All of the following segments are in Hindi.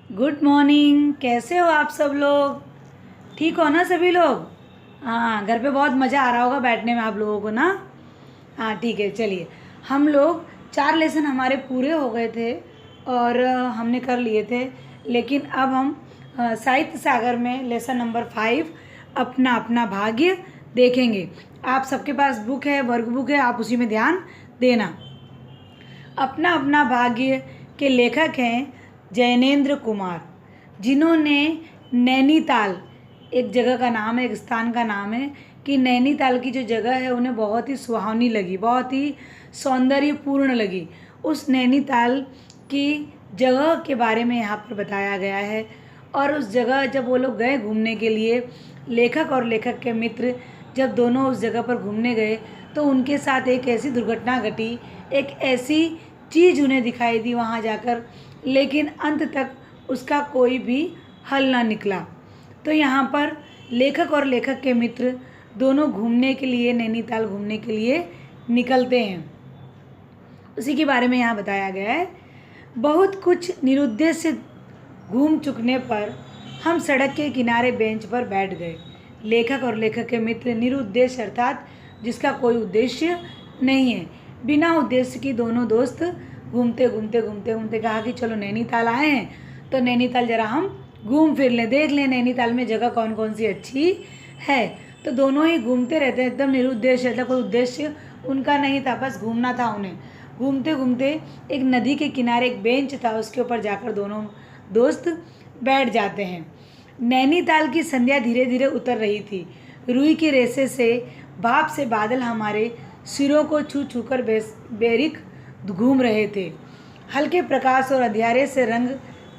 Good morning. कैसे हो आप सब लोग? ठीक हो ना सभी लोग? हाँ, घर पे बहुत मज़ा आ रहा होगा बैठने में आप लोगों को ना। हाँ ठीक है, चलिए। हम लोग 4 लेसन हमारे पूरे हो गए थे और हमने कर लिए थे। लेकिन अब हम साहित्य सागर में लेसन नंबर 5 अपना अपना भाग्य देखेंगे। आप सबके पास बुक है, वर्क बुक है, आप उसी में ध्यान देना। अपना अपना भाग्य के लेखक हैं जैनेंद्र कुमार, जिन्होंने नैनीताल, एक जगह का नाम है, एक स्थान का नाम है, कि नैनीताल की जो जगह है उन्हें बहुत ही सुहावनी लगी, बहुत ही सौंदर्यपूर्ण लगी। उस नैनीताल की जगह के बारे में यहाँ पर बताया गया है। और उस जगह जब वो लोग गए घूमने के लिए, लेखक और लेखक के मित्र जब दोनों उस जगह पर घूमने गए, तो उनके साथ एक ऐसी दुर्घटना घटी, एक ऐसी चीज़ उन्हें दिखाई दी वहाँ जाकर, लेकिन अंत तक उसका कोई भी हल ना निकला। तो यहाँ पर लेखक और लेखक के मित्र दोनों घूमने के लिए, नैनीताल घूमने के लिए निकलते हैं। उसी के बारे में यहाँ बताया गया है। बहुत कुछ निरुद्देश्य घूम चुकने पर हम सड़क के किनारे बेंच पर बैठ गए। लेखक और लेखक के मित्र निरुद्देश्य अर्थात जिसका कोई उद्देश्य नहीं है, बिना उद्देश्य की दोनों दोस्त घूमते घूमते घूमते घूमते कहा कि चलो नैनीताल आए हैं तो नैनीताल ज़रा हम घूम फिर लें, देख लें नैनीताल में जगह कौन कौन सी अच्छी है। तो दोनों ही घूमते रहते हैं, एकदम निरुद्देश्य, ऐसा कोई उद्देश्य उनका नहीं था, बस घूमना था उन्हें। घूमते घूमते एक नदी के किनारे एक बेंच था, उसके ऊपर जाकर दोनों दोस्त बैठ जाते हैं। नैनीताल की संध्या धीरे धीरे उतर रही थी। रुई के रेसे से, भाप से बादल हमारे सिरों को छू छू कर बेरिक घूम रहे थे। हल्के प्रकाश और अंधियारे से रंग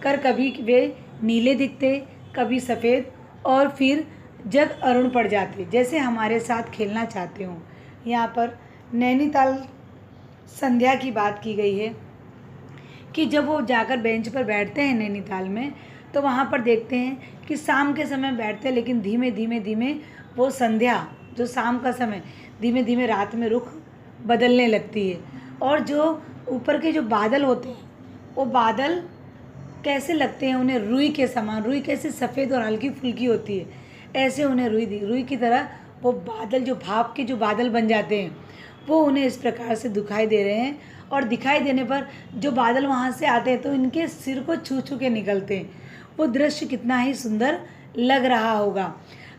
कर कभी वे नीले दिखते, कभी सफ़ेद, और फिर जग अरुण पड़ जाते, जैसे हमारे साथ खेलना चाहते हों। यहाँ पर नैनीताल संध्या की बात की गई है कि जब वो जाकर बेंच पर बैठते हैं नैनीताल में, तो वहाँ पर देखते हैं कि शाम के समय बैठते हैं, लेकिन धीमे धीमे धीमे वो संध्या, जो शाम का समय, धीमे धीमे रात में रुख बदलने लगती है। और जो ऊपर के जो बादल होते हैं, वो बादल कैसे लगते हैं उन्हें? रुई के समान। रुई कैसे सफ़ेद और हल्की फुल्की होती है, ऐसे उन्हें रुई की तरह वो बादल, जो भाप के जो बादल बन जाते हैं, वो उन्हें इस प्रकार से दिखाई दे रहे हैं। और दिखाई देने पर जो बादल वहाँ से आते हैं तो इनके सिर को छू छू के निकलते हैं। वो दृश्य कितना ही सुंदर लग रहा होगा।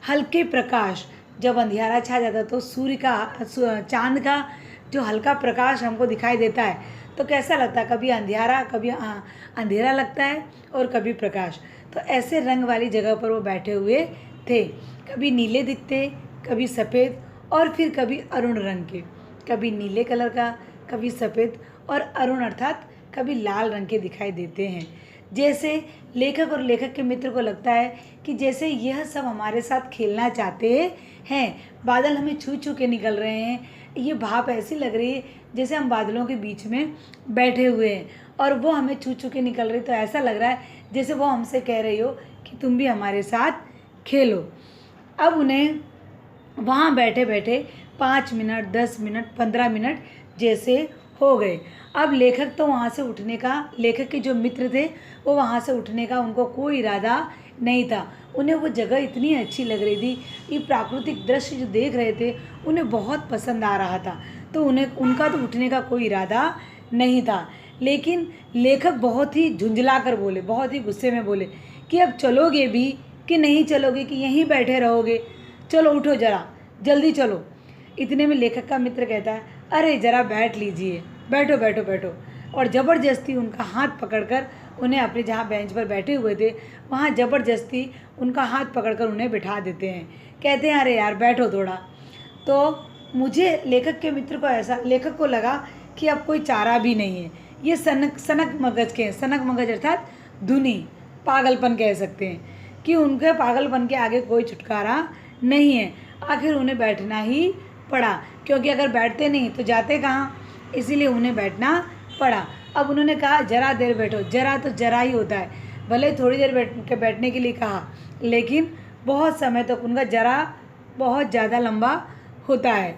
हल्के प्रकाश, जब अंधियारा छा जाता है तो सूर्य का, चांद का जो हल्का प्रकाश हमको दिखाई देता है तो कैसा लगता है? कभी अंधियारा, कभी अंधेरा लगता है और कभी प्रकाश। तो ऐसे रंग वाली जगह पर वो बैठे हुए थे। कभी नीले दिखते, कभी सफ़ेद, और फिर कभी अरुण रंग के, कभी नीले कलर का, कभी सफ़ेद, और अरुण अर्थात कभी लाल रंग के दिखाई देते हैं। जैसे लेखक और लेखक के मित्र को लगता है कि जैसे यह सब हमारे साथ खेलना चाहते हैं। बादल हमें छू छू के निकल रहे हैं। ये भाप ऐसी लग रही है जैसे हम बादलों के बीच में बैठे हुए हैं और वो हमें छू छू के निकल रही, तो ऐसा लग रहा है जैसे वो हमसे कह रही हो कि तुम भी हमारे साथ खेलो। अब उन्हें वहाँ बैठे बैठे 5 मिनट, 10 मिनट, 15 मिनट जैसे हो गए। अब लेखक तो वहाँ से उठने का, लेखक के जो मित्र थे वो वहाँ से उठने का उनको कोई इरादा नहीं था। उन्हें वो जगह इतनी अच्छी लग रही थी, ये प्राकृतिक दृश्य जो देख रहे थे उन्हें बहुत पसंद आ रहा था, तो उनका तो उठने का कोई इरादा नहीं था। लेकिन लेखक बहुत ही झुंझला कर बोले, बहुत ही गुस्से में बोले कि अब चलोगे भी कि नहीं चलोगे, कि यहीं बैठे रहोगे? चलो उठो ज़रा, जल्दी चलो। इतने में लेखक का मित्र कहता है, अरे ज़रा बैठ लीजिए, बैठो बैठो बैठो। और ज़बरदस्ती उनका हाथ पकड़कर उन्हें अपने जहाँ बेंच पर बैठे हुए थे वहाँ ज़बरदस्ती उनका हाथ पकड़कर उन्हें बिठा देते हैं। कहते हैं, अरे यार बैठो थोड़ा। तो मुझे, लेखक के मित्र को ऐसा, लेखक को लगा कि अब कोई चारा भी नहीं है, ये सनक मगज के हैं। सनक मगज अर्थात धुनी, पागलपन कह सकते हैं, कि उनके पागलपन के आगे कोई छुटकारा नहीं है। आखिर उन्हें बैठना ही पड़ा, क्योंकि अगर बैठते नहीं तो जाते कहाँ, इसीलिए उन्हें बैठना पड़ा। अब उन्होंने कहा ज़रा देर बैठो। ज़रा तो ज़रा ही होता है, भले थोड़ी देर बैठने के लिए कहा, लेकिन बहुत समय तक उनका ज़रा बहुत ज़्यादा लंबा होता है।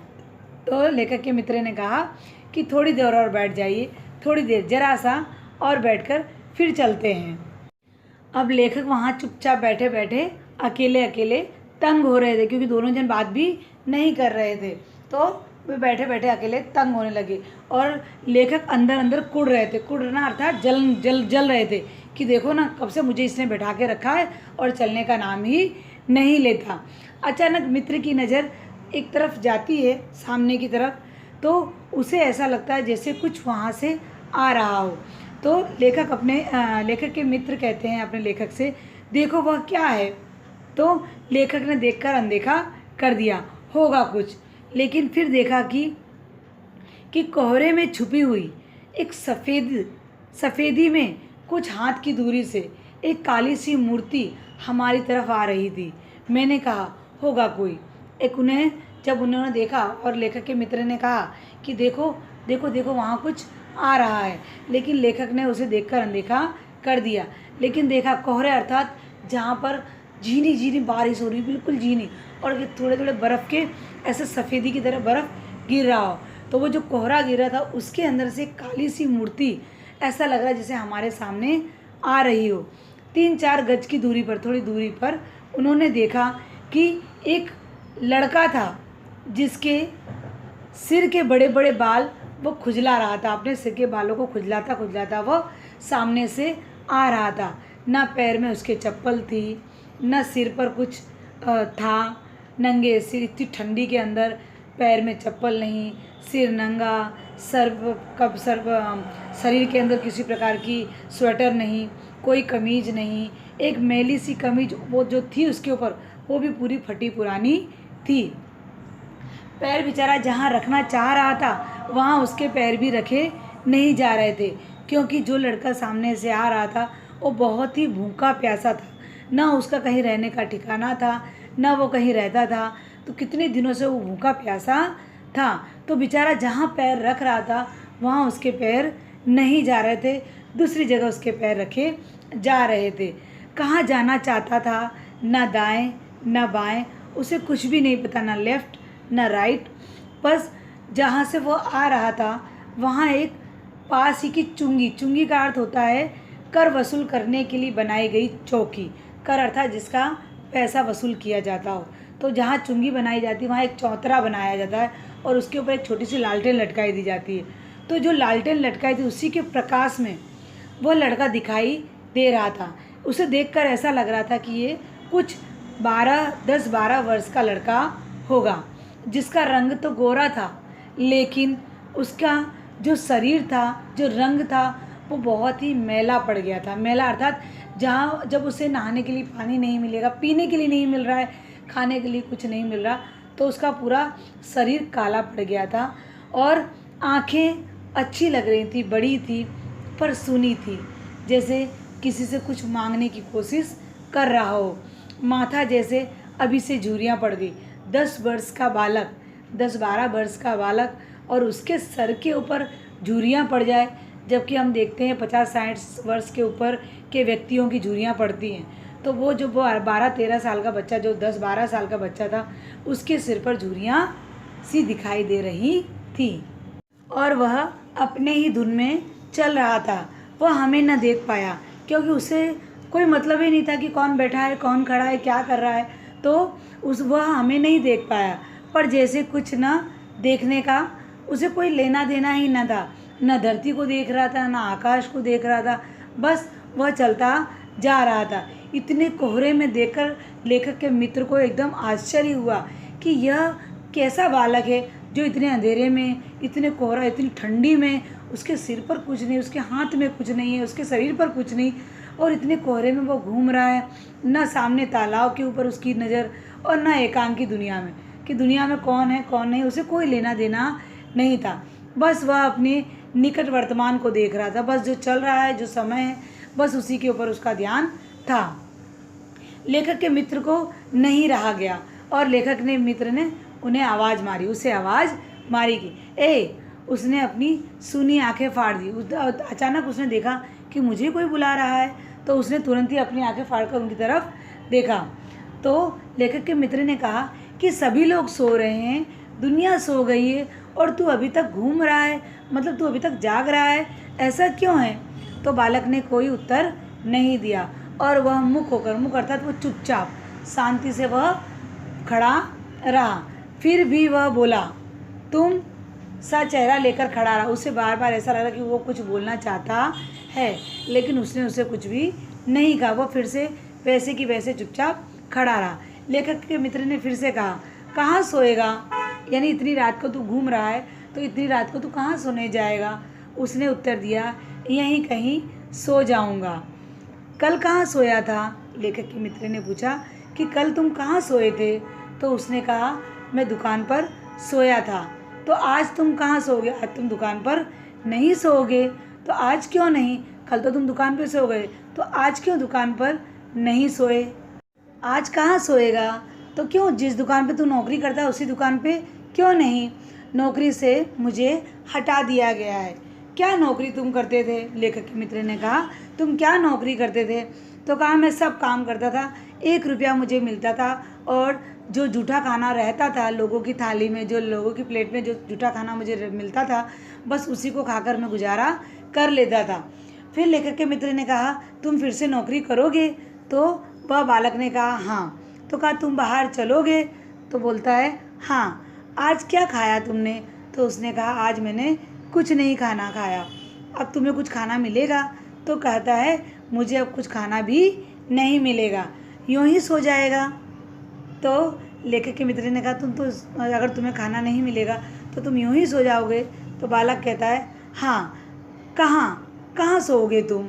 तो लेखक के मित्र ने कहा कि थोड़ी देर और बैठ जाइए, थोड़ी देर ज़रा सा और बैठकर फिर चलते हैं। अब लेखक वहाँ चुपचाप बैठे बैठे अकेले अकेले तंग हो रहे थे, क्योंकि दोनों जन बात भी नहीं कर रहे थे। तो वे बैठे बैठे अकेले तंग होने लगे और लेखक अंदर अंदर कुड़ रहे थे। कुड़ना अर्थात जल रहे थे कि देखो ना, कब से मुझे इसने बैठा के रखा है और चलने का नाम ही नहीं लेता। अचानक मित्र की नज़र एक तरफ जाती है, सामने की तरफ, तो उसे ऐसा लगता है जैसे कुछ वहाँ से आ रहा हो। तो लेखक के मित्र कहते हैं अपने लेखक से, देखो वह क्या है। तो लेखक ने देखकर अनदेखा कर दिया, होगा कुछ। लेकिन फिर देखा कि कोहरे में छुपी हुई एक सफ़ेदी में कुछ हाथ की दूरी से एक काली सी मूर्ति हमारी तरफ आ रही थी। मैंने कहा, होगा कोई। जब उन्होंने देखा और लेखक के मित्र ने कहा कि देखो देखो देखो वहाँ कुछ आ रहा है, लेकिन लेखक ने उसे देखकर अनदेखा कर दिया। लेकिन देखा कोहरे अर्थात जहाँ पर झीनी झीनी बारिश हो रही, बिल्कुल झीनी, और थोड़े थोड़े बर्फ़ के ऐसे सफ़ेदी की तरह बर्फ़ गिर रहा हो। तो वो जो कोहरा गिर रहा था उसके अंदर से काली सी मूर्ति, ऐसा लग रहा है जैसे हमारे सामने आ रही हो। 3-4 गज की दूरी पर, थोड़ी दूरी पर उन्होंने देखा कि एक लड़का था जिसके सिर के बड़े बड़े बाल वो खुजला रहा था। अपने सिर के बालों को खुजलाता खुजलाता वो सामने से आ रहा था। ना पैर में उसके चप्पल थी, ना सिर पर कुछ था, नंगे सिर, इतनी ठंडी के अंदर पैर में चप्पल नहीं, सिर नंगा, शरीर के अंदर किसी प्रकार की स्वेटर नहीं, कोई कमीज नहीं, एक मैली सी कमीज वो जो थी उसके ऊपर वो भी पूरी फटी पुरानी थी। पैर बेचारा जहाँ रखना चाह रहा था वहाँ उसके पैर भी रखे नहीं जा रहे थे, क्योंकि जो लड़का सामने से आ रहा था वो बहुत ही भूखा प्यासा था। ना उसका कहीं रहने का ठिकाना था, ना वो कहीं रहता था। तो कितने दिनों से वो भूखा प्यासा था। तो बेचारा जहाँ पैर रख रहा था वहाँ उसके पैर नहीं जा रहे थे, दूसरी जगह उसके पैर रखे जा रहे थे। कहाँ जाना चाहता था, ना दाएं ना बाएं, उसे कुछ भी नहीं पता, ना लेफ़्ट ना राइट। बस जहाँ से वो आ रहा था वहाँ एक पास ही की चुंगी का अर्थ होता है कर वसूल करने के लिए बनाई गई चौकी। कर अर्थात जिसका पैसा वसूल किया जाता हो। तो जहाँ चुंगी बनाई जाती है वहाँ एक चौतरा बनाया जाता है और उसके ऊपर एक छोटी सी लालटेन लटकाई दी जाती है। तो जो लालटेन लटकाई थी उसी के प्रकाश में वो लड़का दिखाई दे रहा था। उसे देखकर ऐसा लग रहा था कि ये कुछ 10-12 वर्ष का लड़का होगा, जिसका रंग तो गोरा था, लेकिन उसका जो शरीर था, जो रंग था, वो बहुत ही मैला पड़ गया था। मैला अर्थात जब उसे नहाने के लिए पानी नहीं मिलेगा, पीने के लिए नहीं मिल रहा है, खाने के लिए कुछ नहीं मिल रहा, तो उसका पूरा शरीर काला पड़ गया था। और आँखें अच्छी लग रही थी, बड़ी थी, पर सूनी थी, जैसे किसी से कुछ मांगने की कोशिश कर रहा हो। माथा जैसे अभी से झुर्रियाँ पड़ गई। 10-12 वर्ष का बालक और उसके सर के ऊपर झुर्रियाँ पड़ जाए, जबकि हम देखते हैं 50-60 वर्ष के ऊपर के व्यक्तियों की झुर्रियाँ पड़ती हैं। तो वो 12-13 साल का बच्चा, जो 10-12 साल का बच्चा था, उसके सिर पर झुर्रियाँ सी दिखाई दे रही थी और वह अपने ही धुन में चल रहा था। वह हमें न देख पाया, क्योंकि उसे कोई मतलब ही नहीं था कि कौन बैठा है, कौन खड़ा है, क्या कर रहा है। तो वह हमें नहीं देख पाया, पर जैसे कुछ न देखने का उसे कोई लेना देना ही न था। न धरती को देख रहा था, न आकाश को देख रहा था, बस वह चलता जा रहा था। इतने कोहरे में देखकर लेखक के मित्र को एकदम आश्चर्य हुआ कि यह कैसा बालक है जो इतने अंधेरे में, इतने कोहरा, इतनी ठंडी में, उसके सिर पर कुछ नहीं, उसके हाथ में कुछ नहीं है, उसके शरीर पर कुछ नहीं, और इतने कोहरे में वो घूम रहा है। न सामने तालाब के ऊपर उसकी नज़र और न एकांकी दुनिया में, कि दुनिया में कौन है कौन नहीं, उसे कोई लेना देना नहीं था। बस वह अपने निकट वर्तमान को देख रहा था। बस जो चल रहा है, जो समय है, बस उसी के ऊपर उसका ध्यान था। लेखक के मित्र को नहीं रहा गया और लेखक ने मित्र ने उन्हें आवाज़ मारी, उसे आवाज़ मारी कि ए। उसने अपनी सूनी आंखें फाड़ दी। अचानक उसने देखा कि मुझे कोई बुला रहा है, तो उसने तुरंत ही अपनी आंखें फाड़कर उनकी तरफ देखा। तो लेखक के मित्र ने कहा कि सभी लोग सो रहे हैं, दुनिया सो गई है और तू अभी तक घूम रहा है, मतलब तू अभी तक जाग रहा है, ऐसा क्यों है? तो बालक ने कोई उत्तर नहीं दिया। और वह मुख होकर, मुख अर्थात वो चुपचाप शांति से वह खड़ा रहा। फिर भी वह बोला, तुम सा चेहरा लेकर खड़ा रहा। उसे बार बार ऐसा लगा कि वो कुछ बोलना चाहता है, लेकिन उसने उसे कुछ भी नहीं कहा। वो फिर से वैसे की वैसे चुपचाप खड़ा रहा। लेखक के मित्र ने फिर से कहा, कहाँ सोएगा? यानी इतनी रात को तू घूम रहा है, तो इतनी रात को तू कहाँ सोने जाएगा? उसने उत्तर दिया, यहीं कहीं सो जाऊँगा। कल कहाँ सोया था? लेखक के मित्र ने पूछा कि कल तुम कहाँ सोए थे? तो उसने कहा, मैं दुकान पर सोया था। तो आज तुम कहाँ सोओगे? आज तुम दुकान पर नहीं सोओगे। तो आज क्यों नहीं? कल तो तुम दुकान पर सो गए, तो आज क्यों दुकान पर नहीं सोए? आज कहाँ सोएगा? तो क्यों, जिस दुकान पे तू नौकरी करता है उसी दुकान पे क्यों नहीं? नौकरी से मुझे हटा दिया गया है। क्या नौकरी तुम करते थे? लेखक के मित्र ने कहा, तुम क्या नौकरी करते थे? तो कहा, मैं सब काम करता था, 1 रुपया मुझे मिलता था, और जो जूठा खाना रहता था लोगों की थाली में, जो लोगों की प्लेट में जो जूठा खाना मुझे मिलता था, बस उसी को खाकर मैं गुजारा कर लेता था। फिर लेखक के मित्र ने कहा, तुम फिर से नौकरी करोगे? तो वह बालक ने कहा, हाँ। तो कहा, तुम बाहर चलोगे? तो बोलता है, हाँ। आज क्या खाया तुमने? तो उसने कहा, आज मैंने कुछ नहीं खाना खाया। अब तुम्हें कुछ खाना मिलेगा? तो कहता है, मुझे अब कुछ खाना भी नहीं मिलेगा, यूँ ही सो जाएगा। तो लेखक के मित्र ने कहा, तुम तो, अगर तुम्हें खाना नहीं मिलेगा तो तुम यूँ ही सो जाओगे? तो बालक कहता है, हाँ। कहाँ सोओगे तुम?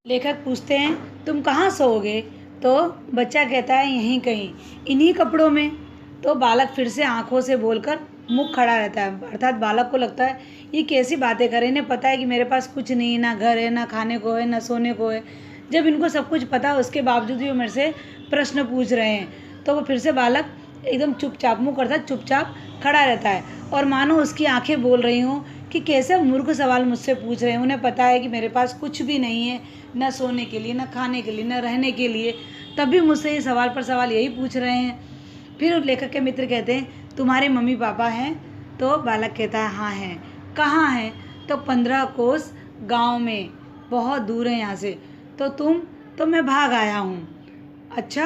लेखक पूछते हैं, तुम कहाँ सोओगे? तो बच्चा कहता है, यहीं कहीं, इन्हीं कपड़ों में। तो बालक फिर से आंखों से बोलकर मुख खड़ा रहता है। अर्थात बालक को लगता है, ये कैसी बातें करें, इन्हें पता है कि मेरे पास कुछ नहीं, ना घर है, ना खाने को है, ना सोने को है। जब इनको सब कुछ पता है, उसके बावजूद भी वो मेरे से प्रश्न पूछ रहे हैं। तो वो फिर से बालक एकदम चुपचाप, मुँह करता चुपचाप खड़ा रहता है, और मानो उसकी आंखें बोल रही हों कि कैसे मूर्ख सवाल मुझसे पूछ रहे हैं। उन्हें पता है कि मेरे पास कुछ भी नहीं है, न सोने के लिए, न खाने के लिए, न रहने के लिए, तब भी मुझसे ये सवाल पर सवाल यही पूछ रहे हैं। फिर लेखक के मित्र कहते हैं, तुम्हारे मम्मी पापा हैं? तो बालक कहता है, हाँ हैं। कहाँ हैं? तो 15 कोस गांव में, बहुत दूर है यहाँ से। तो मैं भाग आया हूँ। अच्छा,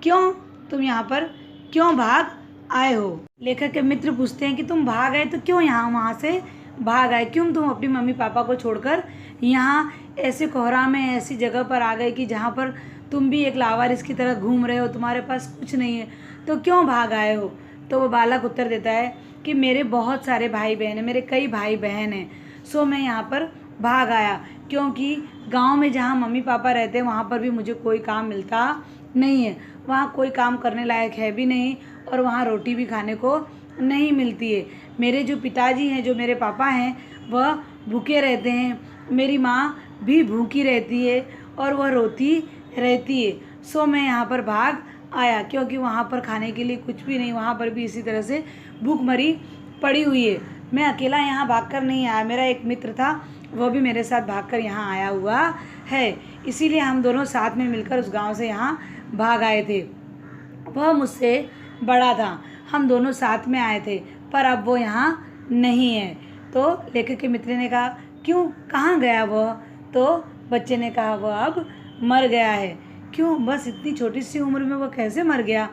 क्यों? तुम यहाँ पर क्यों भाग आए हो? लेखक के मित्र पूछते हैं कि तुम भाग आए तो क्यों यहाँ वहाँ से भाग आए? क्यों तुम अपनी मम्मी पापा को छोड़कर यहाँ ऐसे कोहरा में ऐसी जगह पर आ गए कि जहाँ पर तुम भी एक लावारिस की तरह घूम रहे हो, तुम्हारे पास कुछ नहीं है, तो क्यों भाग आए हो? तो वो बालक उत्तर देता है कि मेरे बहुत सारे भाई बहन हैं, मेरे कई भाई बहन हैं, सो मैं यहाँ पर भाग आया, क्योंकि गांव में जहाँ मम्मी पापा रहते हैं वहाँ पर भी मुझे कोई काम मिलता नहीं है। वहाँ कोई काम करने लायक है भी नहीं, और वहाँ रोटी भी खाने को नहीं मिलती है। मेरे जो पिताजी हैं, जो मेरे पापा हैं, वह भूखे रहते हैं, मेरी माँ भी भूखी रहती है और वह रोती रहती है। सो मैं यहाँ पर भाग आया, क्योंकि वहाँ पर खाने के लिए कुछ भी नहीं, वहाँ पर भी इसी तरह से भूखमरी पड़ी हुई है। मैं अकेला यहाँ भागकर नहीं आया, मेरा एक मित्र था, वह भी मेरे साथ भागकर यहाँ आया हुआ है, इसीलिए हम दोनों साथ में मिलकर उस गांव से यहाँ भाग आए थे। वह मुझसे बड़ा था, हम दोनों साथ में आए थे, पर अब वो यहाँ नहीं है। तो लेखक के मित्र ने कहा, क्यों, कहाँ गया वह? तो बच्चे ने कहा, वह अब मर गया है। क्यों, बस इतनी छोटी सी उम्र में वह कैसे मर गया?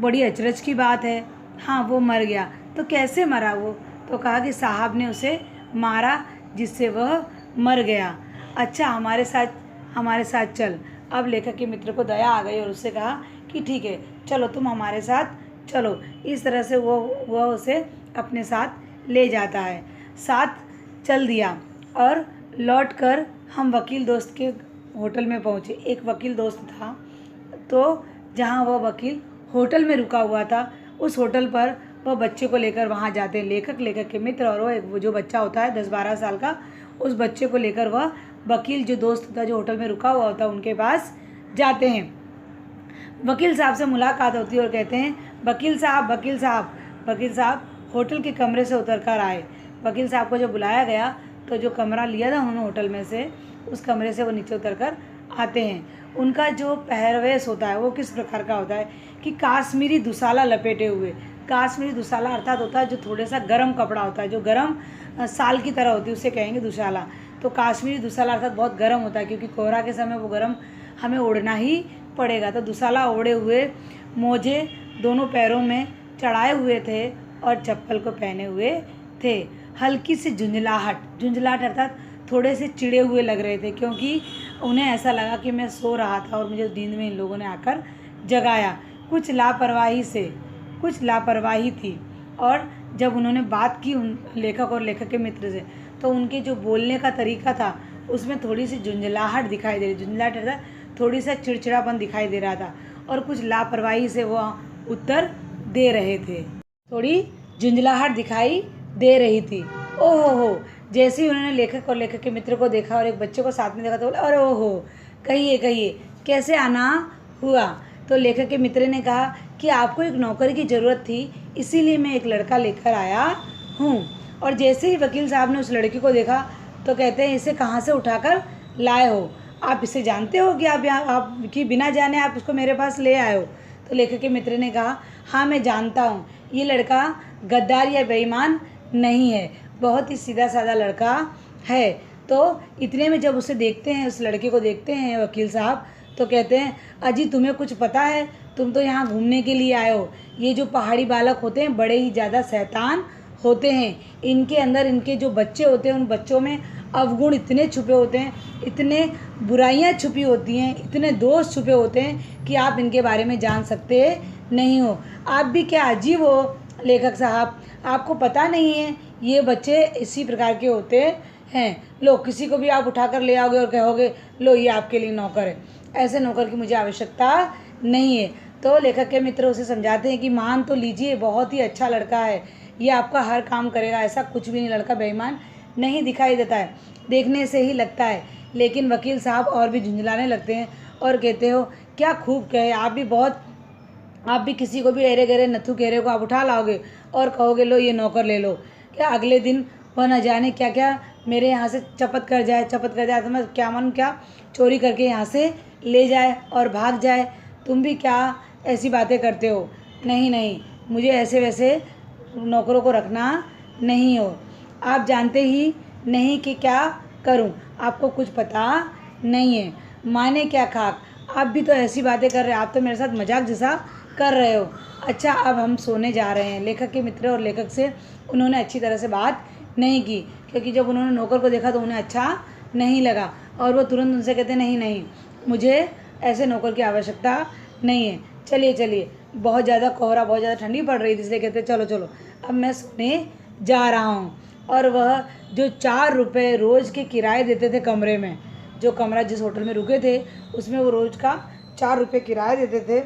बड़ी अचरज की बात है। हाँ, वो मर गया। तो कैसे मरा वो? तो कहा कि साहब ने उसे मारा, जिससे वह मर गया। अच्छा, हमारे साथ चल। अब लेखक के मित्र को दया आ गई और उससे कहा कि ठीक है, चलो तुम हमारे साथ चलो। इस तरह से वह उसे अपने साथ ले जाता है। साथ चल दिया और लौटकर हम वकील दोस्त के होटल में पहुँचे। एक वकील दोस्त था, तो जहाँ वह वकील होटल में रुका हुआ था, उस होटल पर वह बच्चे को लेकर वहाँ जाते हैं। लेखक के मित्र और वो जो बच्चा होता है 10-12 साल का, उस बच्चे को लेकर वह वकील जो दोस्त होता है, जो होटल में रुका हुआ होता है, उनके पास जाते हैं। वकील साहब से मुलाकात होती है और कहते हैं, वकील साहब होटल के कमरे से उतर कर आए। वकील साहब को जब बुलाया गया तो जो कमरा लिया था उन्होंने होटल में से, उस कमरे से वो नीचे उतर कर आते हैं। उनका जो पहरवेश होता है वो किस प्रकार का होता है कि काश्मीरी दुसाला लपेटे हुए। काश्मीरी दुसाला अर्थात होता है जो थोड़ा सा गर्म कपड़ा होता है, जो गर्म साल की तरह होती है, उसे कहेंगे दुसाला। तो काश्मीरी दुसाला अर्थात बहुत गर्म होता है, क्योंकि कोहरा के समय वो गर्म हमें ओढ़ना ही पड़ेगा। तो दुशाला ओढ़े हुए, मोजे दोनों पैरों में चढ़ाए हुए थे और चप्पल को पहने हुए थे। हल्की सी झुंझलाहट अर्थात थोड़े से चिढ़े हुए लग रहे थे, क्योंकि उन्हें ऐसा लगा कि मैं सो रहा था और मुझे नींद में इन लोगों ने आकर जगाया। कुछ लापरवाही थी। और जब उन्होंने बात की उन लेखक और लेखक के मित्र से, तो उनके जो बोलने का तरीका था उसमें थोड़ी सी झुंझलाहट दिखाई दे रही। झुंझलाहट अर्थात थोड़ी सा चिड़चिड़ापन दिखाई दे रहा था और कुछ लापरवाही से वो उत्तर दे रहे थे। थोड़ी झुंझलाहट दिखाई दे रही थी। ओहो हो, जैसे ही उन्होंने लेखक और लेखक के मित्र को देखा और एक बच्चे को साथ में देखा तो बोले, अरे ओहो, कहिए कैसे आना हुआ। तो लेखक के मित्र ने कहा कि आपको एक नौकर की ज़रूरत थी, इसीलिए मैं एक लड़का लेकर आया हूँ। और जैसे ही वकील साहब ने उस लड़के को देखा तो कहते हैं, इसे कहाँ से उठाकर लाए हो? आप इसे जानते हो कि आपकी बिना जाने आप इसको मेरे पास ले आए हो? तो लेखक के मित्र ने कहा, हाँ मैं जानता हूँ, ये लड़का गद्दार या बेईमान नहीं है, बहुत ही सीधा साधा लड़का है। तो इतने में जब उसे देखते हैं, उस लड़के को देखते हैं वकील साहब, तो कहते हैं, अजी तुम्हें कुछ पता है? तुम तो यहाँ घूमने के लिए आए हो। ये जो पहाड़ी बालक होते हैं बड़े ही ज़्यादा शैतान होते हैं। इनके अंदर इनके जो बच्चे होते हैं उन बच्चों में अवगुण इतने छुपे होते हैं, इतने बुराइयां छुपी होती हैं, इतने दोष छुपे होते हैं कि आप इनके बारे में जान सकते नहीं हो। आप भी क्या अजीब हो लेखक साहब, आपको पता नहीं है ये बच्चे इसी प्रकार के होते हैं। लो, किसी को भी आप उठाकर ले आओगे और कहोगे लो ये आपके लिए नौकर है, ऐसे नौकर की मुझे आवश्यकता नहीं है। तो लेखक के मित्र उसे समझाते हैं कि मान तो लीजिए, बहुत ही अच्छा लड़का है, ये आपका हर काम करेगा, ऐसा कुछ भी नहीं, लड़का बेईमान नहीं दिखाई देता है, देखने से ही लगता है। लेकिन वकील साहब और भी झुंझलाने लगते हैं और कहते हो, क्या खूब कहे, आप भी किसी को भी एरे गहरे नथु गहरे को आप उठा लाओगे और कहोगे लो ये नौकर ले लो। क्या अगले दिन वह न जाने क्या क्या मेरे यहाँ से चपत कर जाए तो मैं क्या मानूँ, क्या चोरी करके यहाँ से ले जाए और भाग जाए। तुम भी क्या ऐसी बातें करते हो? नहीं, मुझे ऐसे वैसे नौकरों को रखना नहीं हो। आप जानते ही नहीं कि क्या करूं, आपको कुछ पता नहीं है। माने क्या खाक, आप भी तो ऐसी बातें कर रहे हैं, आप तो मेरे साथ मजाक जैसा कर रहे हो। अच्छा, अब हम सोने जा रहे हैं। लेखक के मित्र और लेखक से उन्होंने अच्छी तरह से बात नहीं की, क्योंकि जब उन्होंने नौकर को देखा तो उन्हें अच्छा नहीं लगा और वो तुरंत उनसे कहते, नहीं, मुझे ऐसे नौकर की आवश्यकता नहीं है, चलिए। बहुत ज़्यादा कोहरा, बहुत ज़्यादा ठंडी पड़ रही थी, इसलिए कहते चलो अब मैं सोने जा रहा हूँ। और वह जो 4 रुपये रोज़ के किराए देते थे कमरे में, जो कमरा जिस होटल में रुके थे उसमें वो रोज़ का 4 रुपये किराया देते थे,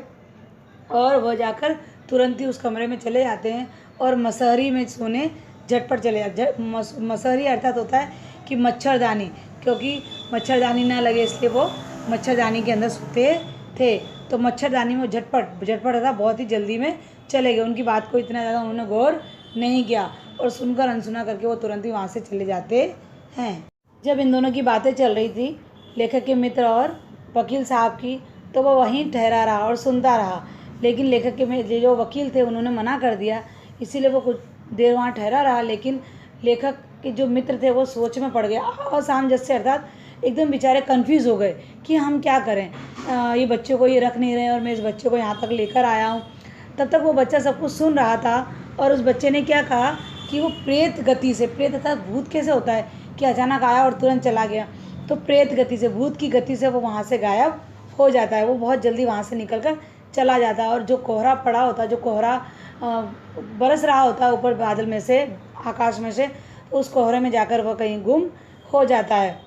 और वह जाकर तुरंत ही उस कमरे में चले जाते हैं और मसहरी में सोने झटपट चले जाते। मसहरी अर्थात होता है कि मच्छरदानी, क्योंकि मच्छरदानी ना लगे इसलिए वो मच्छरदानी के अंदर सोते थे। तो मच्छरदानी में झटपट था, बहुत ही जल्दी में चले गए। उनकी बात को इतना ज़्यादा उन्होंने गौर नहीं किया और सुनकर अनसुना करके वो तुरंत ही वहाँ से चले जाते हैं। जब इन दोनों की बातें चल रही थी, लेखक के मित्र और वकील साहब की, तो वो वहीं ठहरा रहा और सुनता रहा। लेकिन लेखक के जो वकील थे उन्होंने मना कर दिया, इसीलिए वो कुछ देर वहाँ ठहरा रहा। लेकिन लेखक के जो मित्र थे वो सोच में पड़ गए, असमंजस से, अर्थात एकदम बेचारे कंफ्यूज हो गए कि हम क्या करें। ये बच्चे को ये रख नहीं रहे और मैं इस बच्चे को यहाँ तक लेकर आया हूँ। तब तक वो बच्चा सब कुछ सुन रहा था और उस बच्चे ने क्या कहा कि वो प्रेत गति से, प्रेत अर्थात भूत कैसे होता है कि अचानक आया और तुरंत चला गया, तो प्रेत गति से, भूत की गति से वो वहाँ से गायब हो जाता है। वो बहुत जल्दी वहाँ से निकल कर चला जाता है और जो कोहरा पड़ा होता है, जो कोहरा बरस रहा होता है ऊपर बादल में से, आकाश में से, उस कोहरे में जाकर वह कहीं गुम हो जाता है।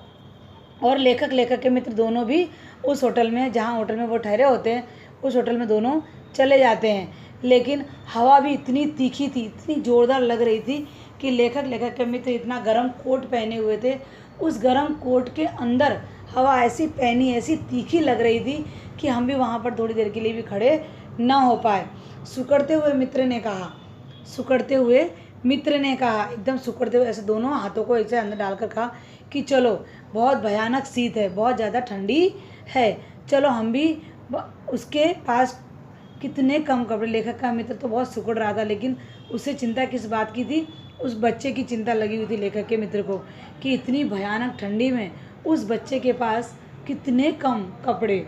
और लेखक के मित्र दोनों भी उस होटल में, जहाँ होटल में वो ठहरे होते हैं, उस होटल में दोनों चले जाते हैं। लेकिन हवा भी इतनी तीखी थी, इतनी ज़ोरदार लग रही थी कि लेखक के मित्र इतना गर्म कोट पहने हुए थे, उस गर्म कोट के अंदर हवा ऐसी पैनी, ऐसी तीखी लग रही थी कि हम भी वहाँ पर थोड़ी देर के लिए भी खड़े न हो पाए। सुकड़ते हुए मित्र ने कहा, एकदम सुकड़ते हुए, ऐसे दोनों हाथों को एक से अंदर डालकर कहा कि चलो, बहुत भयानक शीत है, बहुत ज़्यादा ठंडी है, चलो हम भी। उसके पास कितने कम कपड़े। लेखक का मित्र तो बहुत सुकड़ रहा था, लेकिन उसे चिंता किस बात की थी? उस बच्चे की चिंता लगी हुई थी लेखक के मित्र को कि इतनी भयानक ठंडी में उस बच्चे के पास कितने कम कपड़े।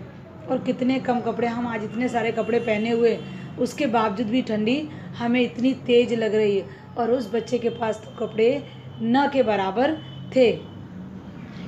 और कितने कम कपड़े, हम आज इतने सारे कपड़े पहने हुए, उसके बावजूद भी ठंडी हमें इतनी तेज़ लग रही है। और उस बच्चे के पास तो कपड़े न के बराबर थे।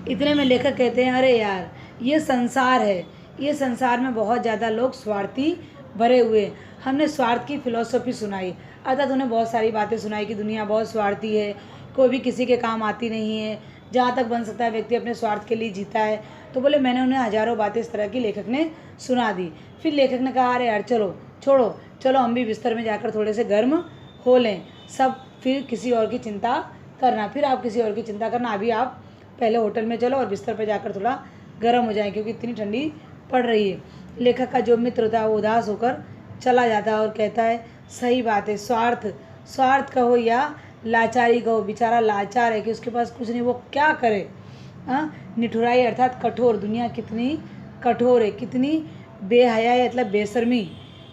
इतने में लेखक कहते हैं, अरे यार ये संसार है, ये संसार में बहुत ज़्यादा लोग स्वार्थी भरे हुए हैं। हमने स्वार्थ की फिलॉसफी सुनाई, अर्थात उन्हें बहुत सारी बातें सुनाई कि दुनिया बहुत स्वार्थी है, कोई भी किसी के काम आती नहीं है, जहाँ तक बन सकता है व्यक्ति अपने स्वार्थ के लिए जीता है। तो बोले मैंने उन्हें हज़ारों बातें इस तरह की लेखक ने सुना दी। फिर लेखक ने कहा, अरे यार चलो छोड़ो, चलो हम भी बिस्तर में जाकर थोड़े से गर्म हो लें, सब फिर किसी और की चिंता करना, फिर आप किसी और की चिंता करना, अभी आप पहले होटल में चलो और बिस्तर पर जाकर थोड़ा गर्म हो जाए, क्योंकि इतनी ठंडी पड़ रही है। लेखक का जो मित्र होता है वो उदास होकर चला जाता है और कहता है, सही बात है, स्वार्थ कहो या लाचारी कहो, बेचारा लाचार है कि उसके पास कुछ नहीं, वो क्या करे। निठुराई अर्थात कठोर, दुनिया कितनी कठोर है, कितनी बेहया है, मतलब बेशर्मी,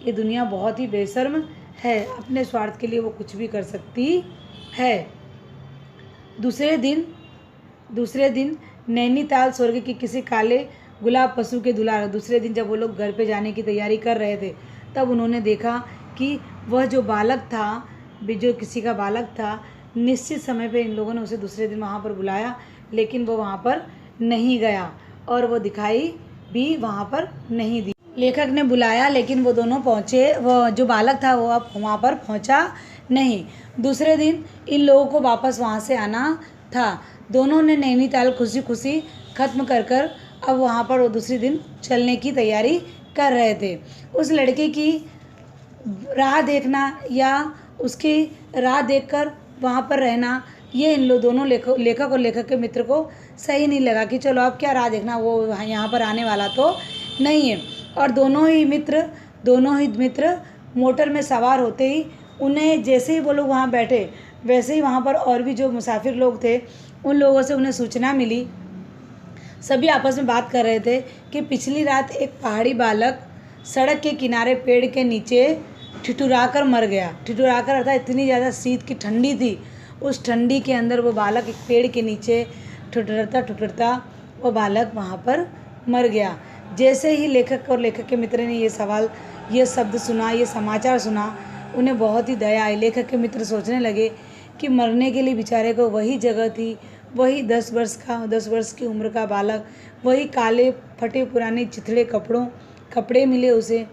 ये दुनिया बहुत ही बेशर्म है, अपने स्वार्थ के लिए वो कुछ भी कर सकती है। दूसरे दिन नैनीताल स्वर्ग के किसी काले गुलाब पशु के दुलार। दूसरे दिन जब वो लोग घर पे जाने की तैयारी कर रहे थे, तब उन्होंने देखा कि वह जो बालक था, जो किसी का बालक था, निश्चित समय पे इन लोगों ने उसे दूसरे दिन वहाँ पर बुलाया, लेकिन वो वहाँ पर नहीं गया और वो दिखाई भी वहाँ पर नहीं दी। लेखक ने बुलाया लेकिन वो दोनों पहुँचे, वो जो बालक था वो अब वहाँ पर पहुँचा नहीं। दूसरे दिन इन लोगों को वापस वहाँ से आना था। दोनों ने नैनीताल खुशी खुशी ख़त्म कर अब वहाँ पर वो दूसरे दिन चलने की तैयारी कर रहे थे। उस लड़के की राह देखना या उसकी राह देखकर वहाँ पर रहना, ये इन दोनों लेखक और लेखक के मित्र को सही नहीं लगा कि चलो अब क्या राह देखना, वो यहाँ पर आने वाला तो नहीं है। और दोनों ही मित्र मोटर में सवार होते ही उन्हें, जैसे ही वो लोग वहाँ बैठे, वैसे ही वहाँ पर और भी जो मुसाफिर लोग थे उन लोगों से उन्हें सूचना मिली। सभी आपस में बात कर रहे थे कि पिछली रात एक पहाड़ी बालक सड़क के किनारे पेड़ के नीचे ठिठुराकर मर गया। ठिठुराकर अर्थात इतनी ज़्यादा शीत की ठंडी थी, उस ठंडी के अंदर वो बालक एक पेड़ के नीचे ठुठुरता वो बालक वहाँ पर मर गया। जैसे ही लेखक और लेखक के मित्र ने ये शब्द सुना, ये समाचार सुना, उन्हें बहुत ही दया आई। लेखक के मित्र सोचने लगे कि मरने के लिए बेचारे को वही जगह थी, वही 10 वर्ष की उम्र का बालक, वही काले फटे पुराने चिथड़े कपड़े मिले उसे।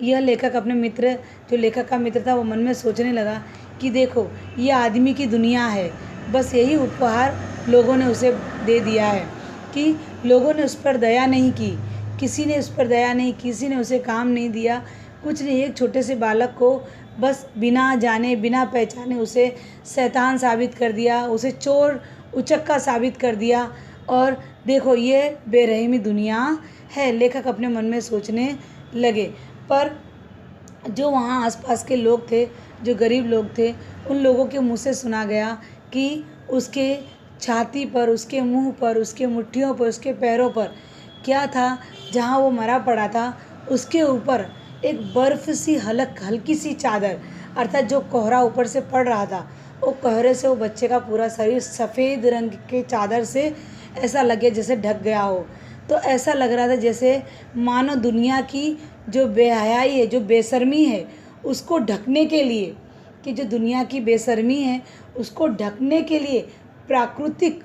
यह लेखक अपने मित्र, जो लेखक का मित्र था, वो मन में सोचने लगा कि देखो ये आदमी की दुनिया है, बस यही उपहार लोगों ने उसे दे दिया है कि लोगों ने उस पर दया नहीं की, किसी ने उस पर दया नहीं, किसी ने उसे काम नहीं दिया, कुछ नहीं। एक छोटे से बालक को बस बिना जाने बिना पहचाने उसे शैतान साबित कर दिया, उसे चोर उचक्का साबित कर दिया। और देखो ये बेरहमी दुनिया है, लेखक अपने मन में सोचने लगे। पर जो वहाँ आसपास के लोग थे, जो गरीब लोग थे, उन लोगों के मुँह से सुना गया कि उसके छाती पर, उसके मुंह पर, उसके मुट्ठियों पर, उसके पैरों पर क्या था, जहाँ वो मरा पड़ा था उसके ऊपर एक बर्फ़ सी हल्की सी चादर, अर्थात जो कोहरा ऊपर से पड़ रहा था, वो कोहरे से वो बच्चे का पूरा शरीर सफ़ेद रंग के चादर से ऐसा लगे जैसे ढक गया हो। तो ऐसा लग रहा था जैसे मानो दुनिया की जो बेहयाई है, जो बेशर्मी है, उसको ढकने के लिए, कि जो दुनिया की बेशर्मी है उसको ढकने के लिए प्राकृतिक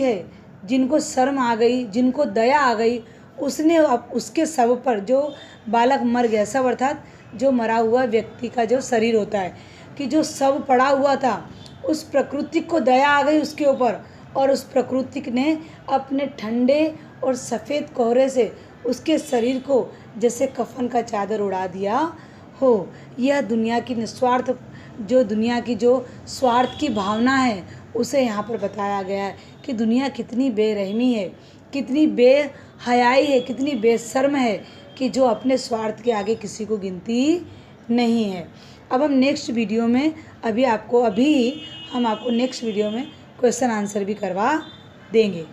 है, जिनको शर्म आ गई, जिनको दया आ गई, उसने उसके शव पर, जो बालक मर गया, शव अर्थात जो मरा हुआ व्यक्ति का जो शरीर होता है, कि जो शव पड़ा हुआ था, उस प्रकृति को दया आ गई उसके ऊपर, और उस प्रकृति ने अपने ठंडे और सफ़ेद कोहरे से उसके शरीर को जैसे कफन का चादर उड़ा दिया हो। यह दुनिया की निस्वार्थ, दुनिया की जो स्वार्थ की भावना है, उसे यहाँ पर बताया गया है कि दुनिया कितनी बेरहमी है, कितनी बेहयाई है, कितनी बेशर्म है, कि जो अपने स्वार्थ के आगे किसी को गिनती नहीं है। अब हम नेक्स्ट वीडियो में हम आपको नेक्स्ट वीडियो में क्वेश्चन आंसर भी करवा देंगे।